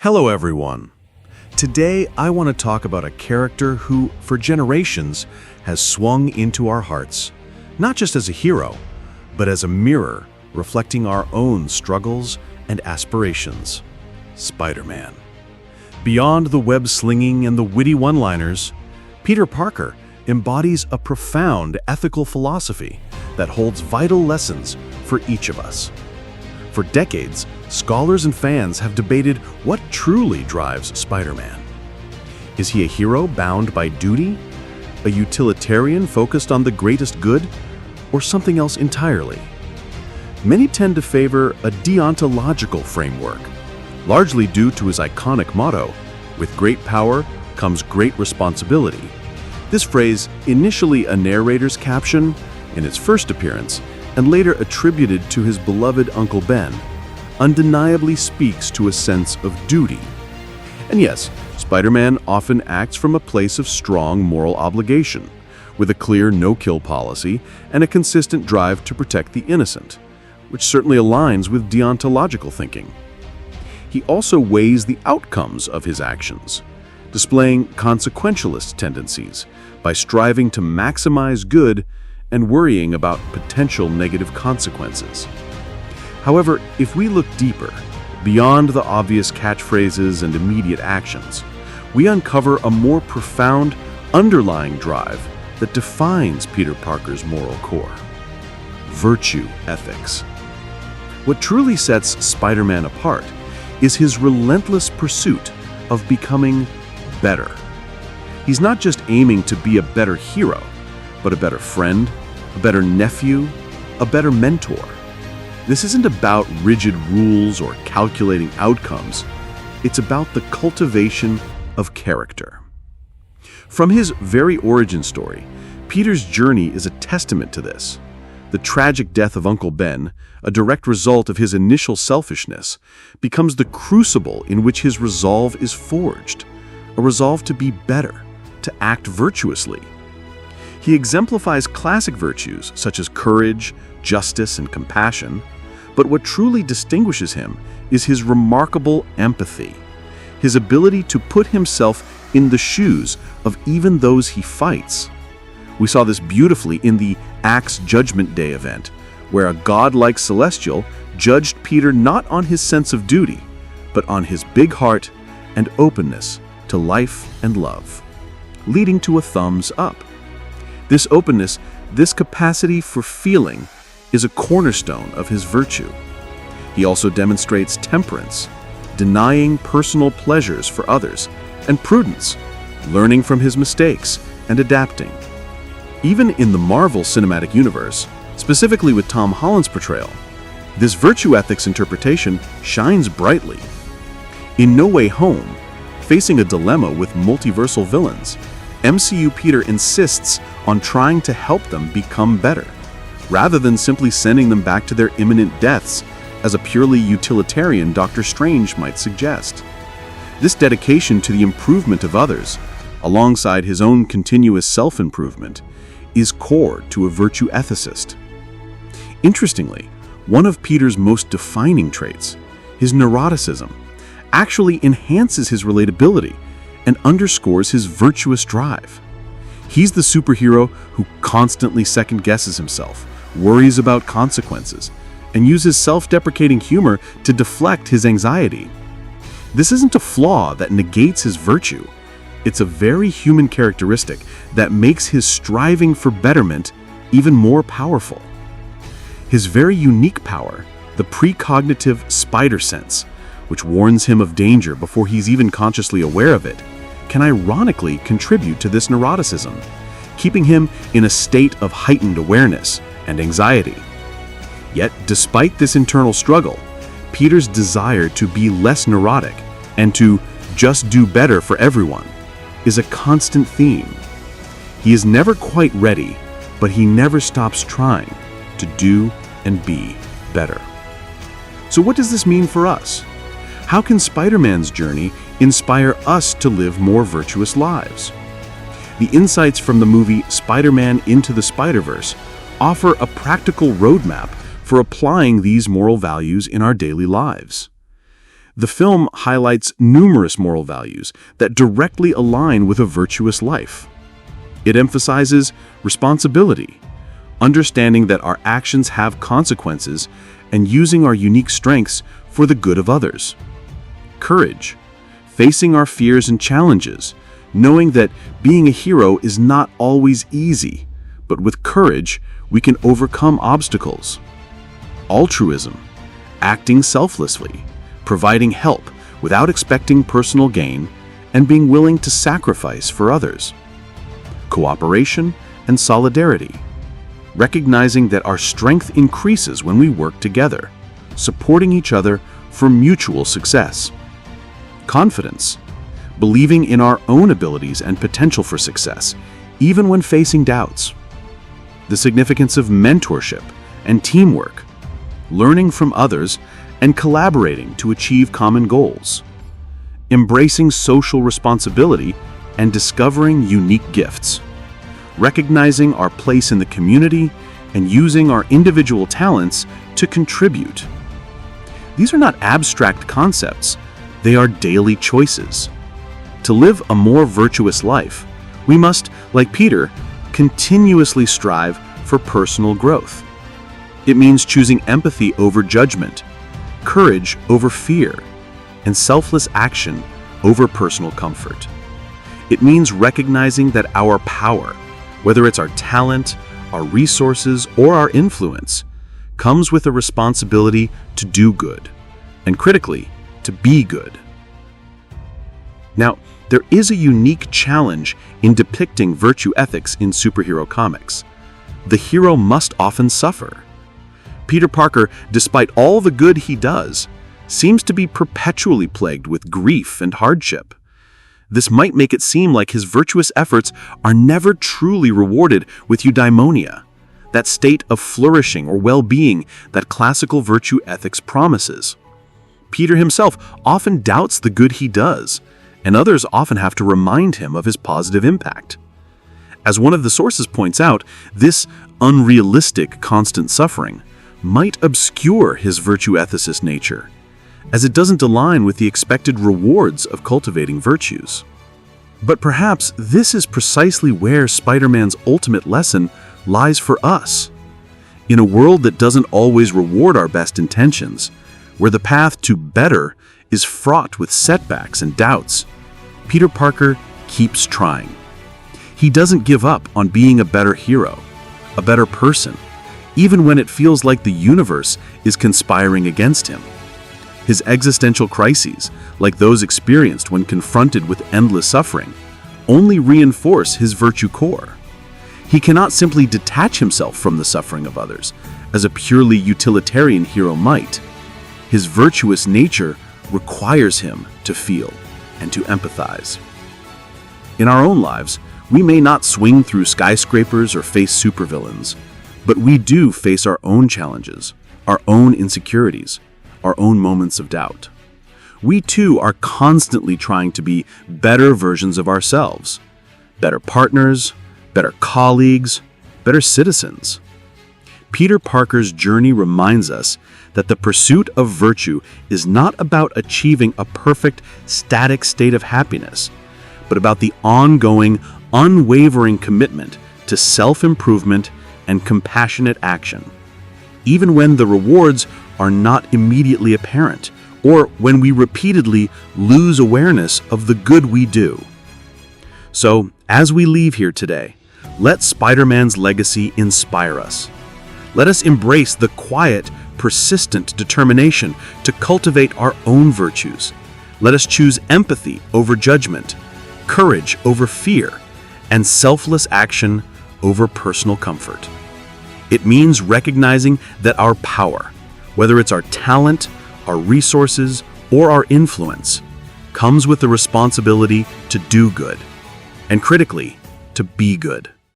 Hello everyone. Today I want to talk about a character who, for generations, has swung into our hearts, not just as a hero, but as a mirror reflecting our own struggles and aspirations. Spider-Man. Beyond the web slinging and the witty one-liners, Peter Parker embodies a profound ethical philosophy that holds vital lessons for each of us. For decades, scholars and fans have debated what truly drives Spider-Man. Is he a hero bound by duty, a utilitarian focused on the greatest good, or something else entirely? Many tend to favor a deontological framework, largely due to his iconic motto, "With great power comes great responsibility." This phrase, initially a narrator's caption in its first appearance, and later attributed to his beloved Uncle Ben, undeniably speaks to a sense of duty. And yes, Spider-Man often acts from a place of strong moral obligation, with a clear no-kill policy and a consistent drive to protect the innocent, which certainly aligns with deontological thinking. He also weighs the outcomes of his actions, displaying consequentialist tendencies by striving to maximize good and worrying about potential negative consequences. However, if we look deeper, beyond the obvious catchphrases and immediate actions, we uncover a more profound, underlying drive that defines Peter Parker's moral core: virtue ethics. What truly sets Spider-Man apart is his relentless pursuit of becoming better. He's not just aiming to be a better hero, but a better friend, a better nephew, a better mentor. This isn't about rigid rules or calculating outcomes. It's about the cultivation of character. From his very origin story, Peter's journey is a testament to this. The tragic death of Uncle Ben, a direct result of his initial selfishness, becomes the crucible in which his resolve is forged, a resolve to be better, to act virtuously. He exemplifies classic virtues such as courage, justice, and compassion, but what truly distinguishes him is his remarkable empathy, his ability to put himself in the shoes of even those he fights. We saw this beautifully in the Axe Judgment Day event, where a godlike celestial judged Peter not on his sense of duty, but on his big heart and openness to life and love, leading to a thumbs up. This openness, this capacity for feeling, is a cornerstone of his virtue. He also demonstrates temperance, denying personal pleasures for others, and prudence, learning from his mistakes and adapting. Even in the Marvel Cinematic Universe, specifically with Tom Holland's portrayal, this virtue ethics interpretation shines brightly. In No Way Home, facing a dilemma with multiversal villains, MCU Peter insists on trying to help them become better, rather than simply sending them back to their imminent deaths, as a purely utilitarian Doctor Strange might suggest. This dedication to the improvement of others, alongside his own continuous self-improvement, is core to a virtue ethicist. Interestingly, one of Peter's most defining traits, his neuroticism, actually enhances his relatability and underscores his virtuous drive. He's the superhero who constantly second-guesses himself, worries about consequences, and uses self-deprecating humor to deflect his anxiety. This isn't a flaw that negates his virtue. It's a very human characteristic that makes his striving for betterment even more powerful. His very unique power, the precognitive spider sense, which warns him of danger before he's even consciously aware of it, can ironically contribute to this neuroticism, keeping him in a state of heightened awareness and anxiety. Yet, despite this internal struggle, Peter's desire to be less neurotic and to just do better for everyone is a constant theme. He is never quite ready, but he never stops trying to do and be better. So what does this mean for us? How can Spider-Man's journey inspire us to live more virtuous lives? The insights from the movie Spider-Man Into the Spider-Verse offer a practical roadmap for applying these moral values in our daily lives. The film highlights numerous moral values that directly align with a virtuous life. It emphasizes responsibility, understanding that our actions have consequences, and using our unique strengths for the good of others. Courage, facing our fears and challenges, knowing that being a hero is not always easy, but with courage, we can overcome obstacles. Altruism, acting selflessly, providing help without expecting personal gain, and being willing to sacrifice for others. Cooperation and solidarity, recognizing that our strength increases when we work together, supporting each other for mutual success. Confidence, believing in our own abilities and potential for success, even when facing doubts. The significance of mentorship and teamwork, learning from others and collaborating to achieve common goals. Embracing social responsibility and discovering unique gifts. Recognizing our place in the community and using our individual talents to contribute. These are not abstract concepts, they are daily choices. To live a more virtuous life, we must, like Peter, continuously strive for personal growth. It means choosing empathy over judgment, courage over fear, and selfless action over personal comfort. It means recognizing that our power, whether it's our talent, our resources, or our influence, comes with a responsibility to do good, and critically, to be good. Now, there is a unique challenge in depicting virtue ethics in superhero comics. The hero must often suffer. Peter Parker, despite all the good he does, seems to be perpetually plagued with grief and hardship. This might make it seem like his virtuous efforts are never truly rewarded with eudaimonia, that state of flourishing or well-being that classical virtue ethics promises. Peter himself often doubts the good he does, and others often have to remind him of his positive impact. As one of the sources points out, this unrealistic constant suffering might obscure his virtue ethicist nature, as it doesn't align with the expected rewards of cultivating virtues. But perhaps this is precisely where Spider-Man's ultimate lesson lies for us. In a world that doesn't always reward our best intentions, where the path to better is fraught with setbacks and doubts, Peter Parker keeps trying. He doesn't give up on being a better hero, a better person, even when it feels like the universe is conspiring against him. His existential crises, like those experienced when confronted with endless suffering, only reinforce his virtue core. He cannot simply detach himself from the suffering of others, as a purely utilitarian hero might. His virtuous nature requires him to feel and to empathize. In our own lives, we may not swing through skyscrapers or face supervillains, but we do face our own challenges, our own insecurities, our own moments of doubt. We too are constantly trying to be better versions of ourselves, better partners, better colleagues, better citizens. Peter Parker's journey reminds us that the pursuit of virtue is not about achieving a perfect, static state of happiness, but about the ongoing, unwavering commitment to self-improvement and compassionate action, even when the rewards are not immediately apparent, or when we repeatedly lose awareness of the good we do. So, as we leave here today, let Spider-Man's legacy inspire us. Let us embrace the quiet, persistent determination to cultivate our own virtues. Let us choose empathy over judgment, courage over fear, and selfless action over personal comfort. It means recognizing that our power, whether it's our talent, our resources, or our influence, comes with the responsibility to do good, and critically, to be good.